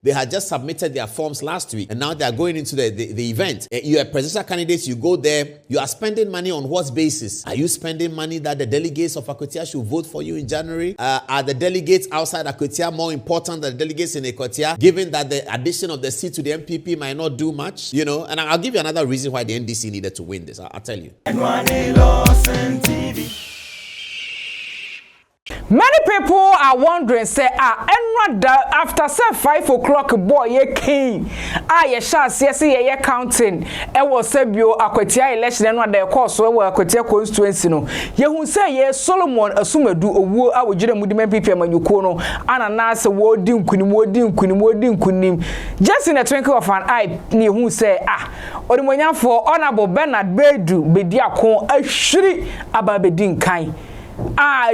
They had just submitted their forms last week, and now they are going into the event. You are presidential candidates, you go there, you are spending money on what basis? Are you spending money that the delegates of Akwatia should vote for you in January? Are the delegates outside Akwatia more important than the delegates in Akwatia, given that the addition of the seat to the NPP might not do much? You know, and I'll give you another reason why the NDC needed to win this. I'll tell you. LORDSON TV. Many people are wondering, say, after say 5 o'clock, boy, ye king. Ye shall see ye counting. E was Sebio Akwatia election and what they call so Akwatia constituency. No, ye who say ye Solomon assume do a war out with Jim NPP and you kono, and announce a word dim kunim. Just in a twinkle of an eye, near who say, Odimoyan for Honorable Bernard Bedu, Bediakon, a shri ababedin kind.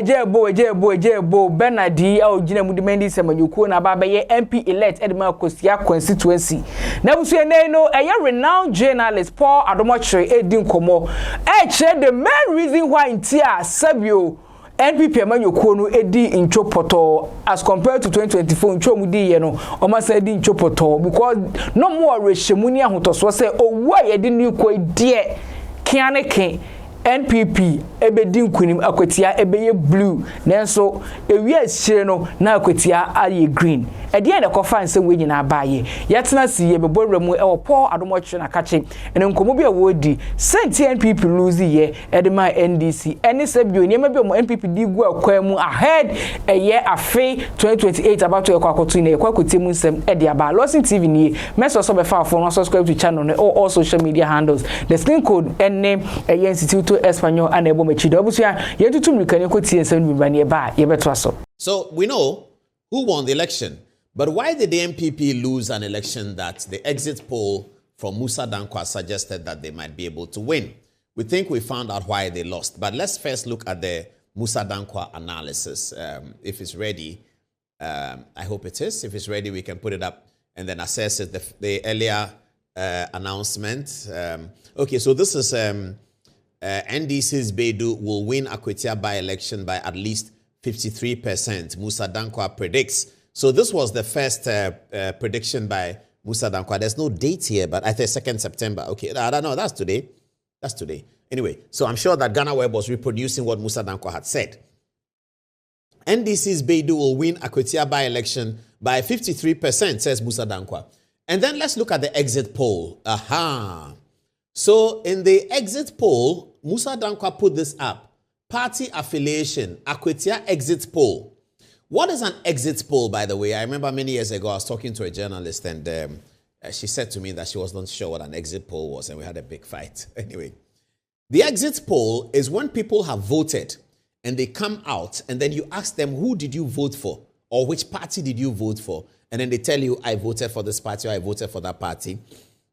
Jebo Bernardi au jina mudimendi semanyuko na baba ye MP elect Edema Akwatia constituency. Na busu no a renowned journalist Paul Adomochre edin komo. The main reason why intia Sabio NPP amanyuko no edi inchopoto as compared to 2024 nchomudi ye no o ma say edi inchopoto because no more reshemuni ahotoso say owa ye di ni ko die kianeke NPP ebedi nkunim Akwatia ebeye blue nanso ewi asire no na Akwatia aye green ede en ekofa nsem we nyina abaye yetena si ye beboremu e Paul Adomochre na kache ene nkomo bi awodi senti NPP lose ye edema NDC ene sebio niema bi mo NPP di gu akwamu ahead eye afe 2028 about to ekwakoto na ekwakote mu nsem ede aba LORDSON TV ni meso so be fa phone subscribe to channel and all social media handles the screen code ene eye institute Espanol and ebo mechido obusia yetutu mrikane kwoti ensem bibane ba yebeto aso. So we know who won the election, but why did the NPP lose an election that the exit poll from Musa Dankwa suggested that they might be able to win? We think we found out why they lost, but let's first look at the Musa Dankwa analysis. If it's ready, I hope it is. If it's ready, we can put it up and then assess it. The earlier announcement. Okay, so this is NDC's Bedu will win Akwatia by-election by at least 53%. Musa Dankwa predicts. So this was the first prediction by Musa Dankwa. There's no date here, but I think 2nd September. Okay, I don't know. That's today. That's today. Anyway, so I'm sure that Ghana Web was reproducing what Musa Dankwa had said. NDC's Bedu will win Akwatia by-election by 53%, says Musa Dankwa. And then let's look at the exit poll. So in the exit poll, Musa Dankwa put this up. Party affiliation, Akwatia exit poll. What is an exit poll, by the way? I remember many years ago, I was talking to a journalist and she said to me that she was not sure what an exit poll was and we had a big fight. Anyway, the exit poll is when people have voted and they come out and then you ask them, who did you vote for? Or which party did you vote for? And then they tell you, I voted for this party or I voted for that party.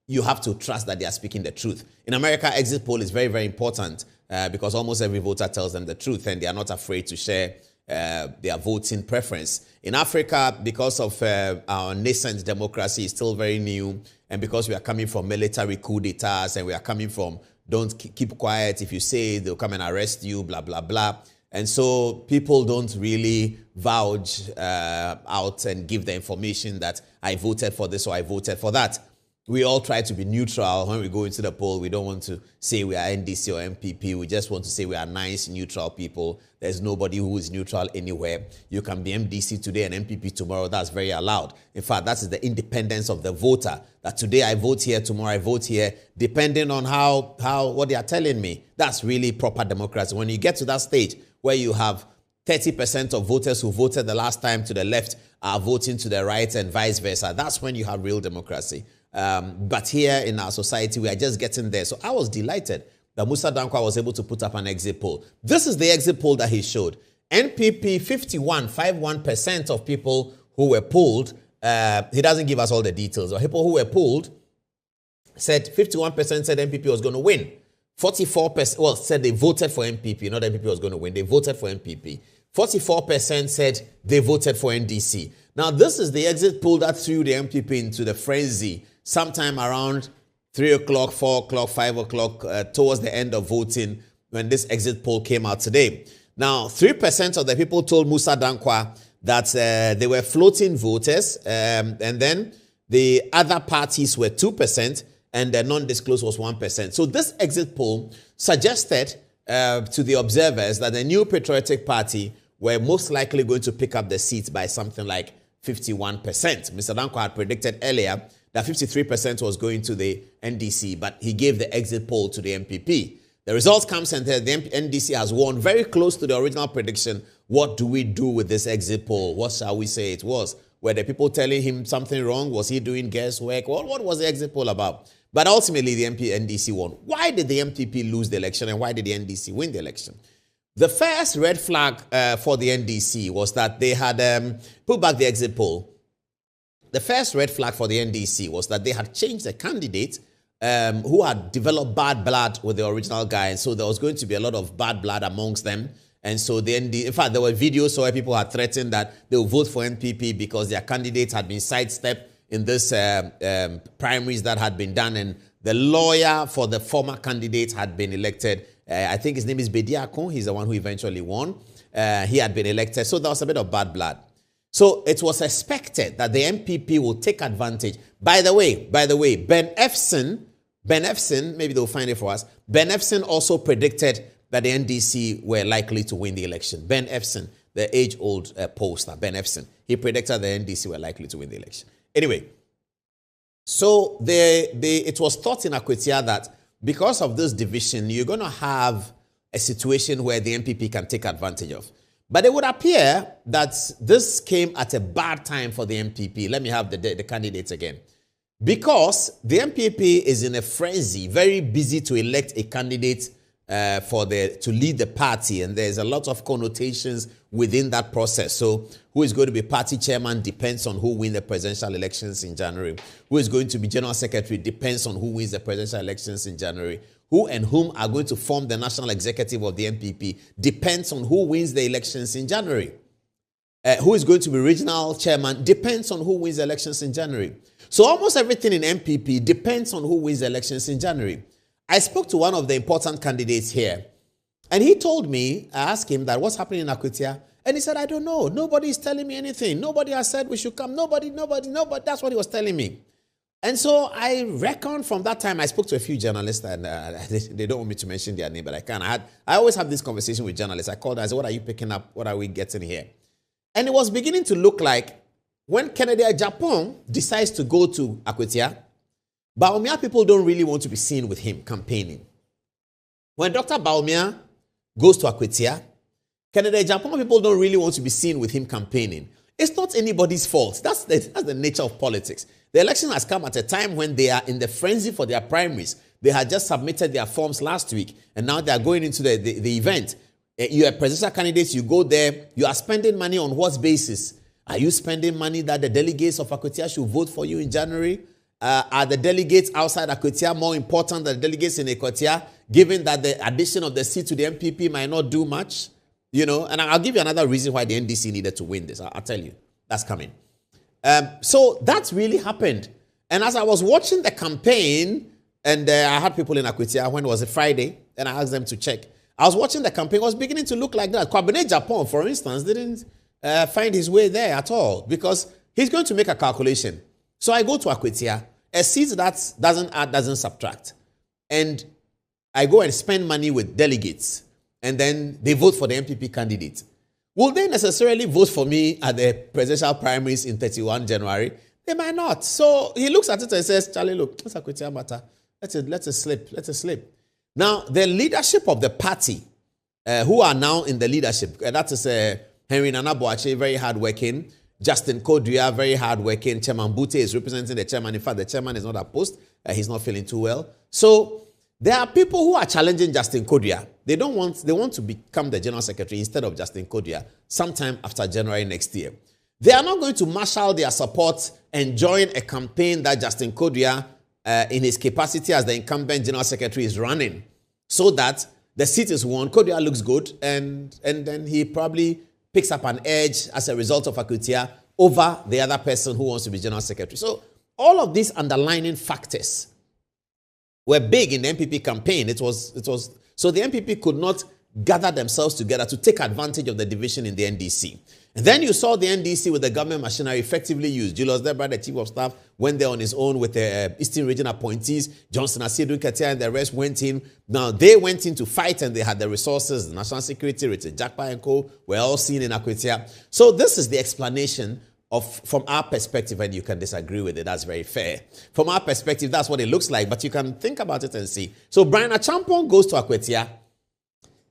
You have to trust that they are speaking the truth. In America, exit poll is very, very important because almost every voter tells them the truth and they are not afraid to share their voting preference. In Africa, because of our nascent democracy is still very new and because we are coming from military coup d'etats and we are coming from don't keep quiet, if you say they'll come and arrest you, blah, blah, blah. And so people don't really vouch out and give the information that I voted for this or I voted for that. We all try to be neutral when we go into the poll. We don't want to say we are NDC or NPP. We just want to say we are nice, neutral people. There's nobody who is neutral anywhere. You can be MDC today and NPP tomorrow. That's very allowed. In fact, that is the independence of the voter. That today I vote here, tomorrow I vote here, depending on what they are telling me. That's really proper democracy. When you get to that stage where you have 30% of voters who voted the last time to the left are voting to the right and vice versa, that's when you have real democracy. But here in our society, we are just getting there. So I was delighted that Musa Dankwa was able to put up an exit poll. This is the exit poll that he showed. NPP, 51% of people who were polled, he doesn't give us all the details, but people who were polled said 51% said NPP was going to win. 44%, well, said they voted for NPP, not NPP was going to win. They voted for NPP. 44% said they voted for NDC. Now, this is the exit poll that threw the NPP into the frenzy sometime around 3 o'clock, 4 o'clock, 5 o'clock, towards the end of voting when this exit poll came out today. Now, 3% of the people told Musa Dankwa that they were floating voters, and then the other parties were 2%, and the non-disclosed was 1%. So this exit poll suggested to the observers that the New Patriotic Party were most likely going to pick up the seats by something like 51%. Mr. Dankwa had predicted earlier that 53% was going to the NDC, but he gave the exit poll to the NPP. The results comes and the NDC has won very close to the original prediction. What do we do with this exit poll? What shall we say it was? Were the people telling him something wrong? Was he doing guesswork? What was the exit poll about? But ultimately, the NDC won. Why did the NPP lose the election, and why did the NDC win the election? The first red flag for the NDC was that they had put back the exit poll. The first red flag for the NDC was that they had changed the candidate who had developed bad blood with the original guy. And so there was going to be a lot of bad blood amongst them. And so in fact, there were videos where people had threatened that they would vote for NPP because their candidate had been sidestepped in this primaries that had been done. And the lawyer for the former candidate had been elected. I think his name is Bediakon. He's the one who eventually won. He had been elected. So there was a bit of bad blood. So it was expected that the NPP will take advantage. By the way, Ben Efson, maybe they'll find it for us. Ben Efson also predicted that the NDC were likely to win the election. Ben Efson, the age-old pollster, Ben Efson, he predicted the NDC were likely to win the election. Anyway, so it was thought in Akwatia that because of this division, you're going to have a situation where the NPP can take advantage of. But it would appear that this came at a bad time for the NPP. Let me have the candidates again. Because the NPP is in a frenzy, very busy to elect a candidate to lead the party, and there's a lot of connotations within that process. So who is going to be party chairman depends on who wins the presidential elections in January. Who is going to be general secretary depends on who wins the presidential elections in January. Who and whom are going to form the national executive of the NPP depends on who wins the elections in January. Who is going to be regional chairman depends on who wins the elections in January. So almost everything in NPP depends on who wins the elections in January. I spoke to one of the important candidates here, and he told me, I asked him that what's happening in Akwatia, and he said, I don't know. Nobody is telling me anything. Nobody has said we should come. Nobody. That's what he was telling me. And so I reckon from that time, I spoke to a few journalists, and they don't want me to mention their name, but I can. I always have this conversation with journalists. I called them, I said, what are you picking up? What are we getting here? And it was beginning to look like when Kennedy Japan decides to go to Akwatia, Bawumia people don't really want to be seen with him campaigning. When Dr. Bawumia goes to Akwatia, Kennedy Japan people don't really want to be seen with him campaigning. It's not anybody's fault. That's the nature of politics. The election has come at a time when they are in the frenzy for their primaries. They had just submitted their forms last week, and now they are going into the event. You are a presidential candidate, you go there, you are spending money on what basis? Are you spending money that the delegates of Akwatia should vote for you in January? Are the delegates outside Akwatia more important than the delegates in Akwatia, given that the addition of the seat to the NPP might not do much? You know, and I'll give you another reason why the NDC needed to win this. I'll tell you. That's coming. So that's really happened. And as I was watching the campaign, and I had people in Akwatia, when it was a Friday, and I asked them to check. I was watching the campaign, it was beginning to look like that. Kwabene Japan, for instance, didn't find his way there at all because he's going to make a calculation. So I go to Akwatia, a seat that doesn't add, doesn't subtract. And I go and spend money with delegates, and then they vote for the NPP candidate. Will they necessarily vote for me at the presidential primaries in 31 January? They might not. So he looks at it and says, Charlie, look, it's Akwatia matter. Let it slip. Now, the leadership of the party, who are now in the leadership, that is Henry Nana Boakye, very hardworking. Justin Kodria, very hardworking. Chairman Bute is representing the chairman. In fact, the chairman is not opposed. He's not feeling too well. So there are people who are challenging Justin Kodria. They want to become the general secretary instead of Justin Kodria sometime after January next year. They are not going to marshal their support and join a campaign that Justin Kodria, in his capacity as the incumbent general secretary, is running, so that the seat is won. Kodria looks good, and then he probably picks up an edge as a result of Akwatia over the other person who wants to be general secretary. So all of these underlining factors were big in the NPP campaign. It was so the NPP could not gather themselves together to take advantage of the division in the NDC. And then you saw the NDC with the government machinery effectively used. Julius Debra, the chief of staff, went there on his own with the Eastern Region appointees. Johnson Asiedu Ketia and the rest went in. Now, they went in to fight and they had the resources. The National Security, Richard Jakpa and co. were all seen in Akwatia. So this is the explanation from our perspective, and you can disagree with it. That's very fair. From our perspective, that's what it looks like. But you can think about it and see. So Brian Achampong goes to Akwatia,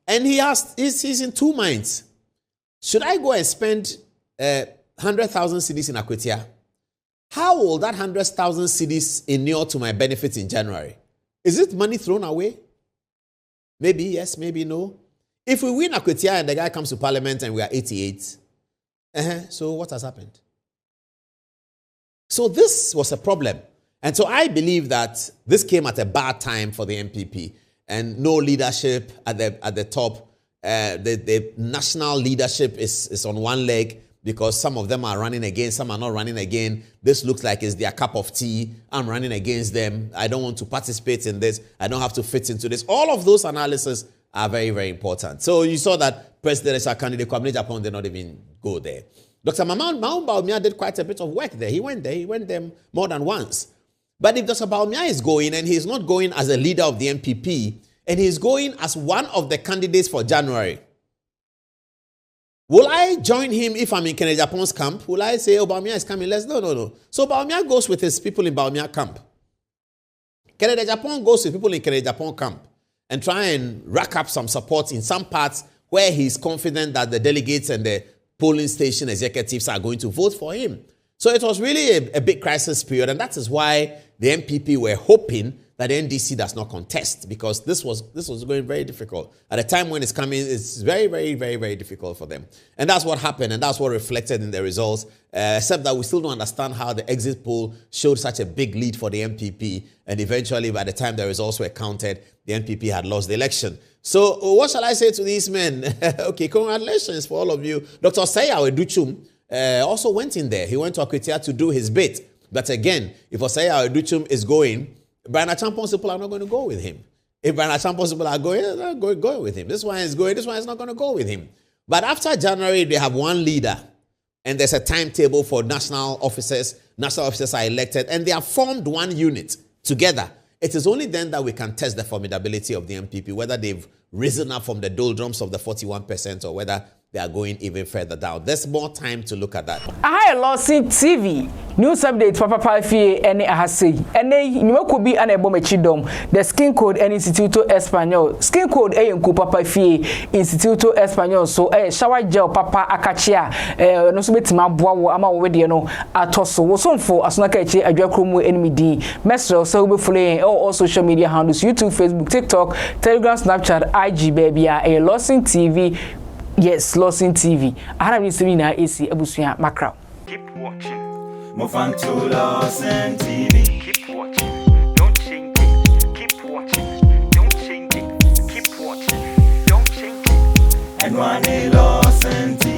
and he's in two minds. Should I go and spend 100,000 cedis in Akwatia? How will that 100,000 cedis inure to my benefit in January? Is it money thrown away? Maybe yes, maybe no. If we win Akwatia and the guy comes to parliament and we are 88, so what has happened? So this was a problem. And so I believe that this came at a bad time for the NPP and no leadership at the top. The national leadership is on one leg because some of them are running again, some are not running again. This looks like it's their cup of tea. I'm running against them. I don't want to participate in this. I don't have to fit into this. All of those analyses are very, very important. So you saw that presidential candidate Kwame Japan did not even go there. Dr. Mahmoud Bawumia did quite a bit of work there. He went there more than once. But if Dr. Bawumia is going, and he's not going as a leader of the NPP, and he's going as one of the candidates for January, will I join him if I'm in Kennedy Japan's camp? Will I say, oh, Bawumia is coming? No. So Bawumia goes with his people in Bawumia camp. Kennedy Japan goes with people in Kennedy Japan camp and try and rack up some support in some parts where he's confident that the delegates and the polling station executives are going to vote for him. So it was really a big crisis period, and that is why the NPP were hoping that the NDC does not contest, because this was going very difficult. At a time when it's coming, it's very, very, very, very difficult for them. And that's what happened, and that's what reflected in the results, except that we still don't understand how the exit poll showed such a big lead for the NPP, and eventually by the time the results were counted, the NPP had lost the election. So what shall I say to these men? Okay, congratulations for all of you. Dr. Osei Aweduchum also went in there. He went to Akwatia to do his bit. But again, if Osei Aweduchum is going, Brian Achampong's people are not going to go with him. If Brian Achampong's people are going, they're not going with him. This one is going, this one is not going to go with him. But after January, they have one leader. And there's a timetable for national officers. National officers are elected. And they have formed one unit together. It is only then that we can test the formidability of the NPP, whether they've risen up from the doldrums of the 41% or whether they are going even further down. There's more time to look at that. Hi, LORDSON TV. News update Papa Fie any ahasi. Ene nyuko bi ana ebo mechidom. The skin code and Instituto Espanol. Skin code e nku Papa Fie Instituto Espanol. So shower gel Papa Akwatia. No so betima boa wo ama wo de no atoso. Wo somfo asonaka echi adwakromu enmidi. Mesro so be follow all social media handles: YouTube, Facebook, TikTok, Telegram, Snapchat, IG baby. LORDSON TV. Yes, LORDSON TV. I have been seeing na AC Abusuya Macra. Keep watching. Move on to LORDSON TV. Keep watching. Don't change it. Keep watching. Don't change it. Keep watching. Don't change it. And one LORDSON TV.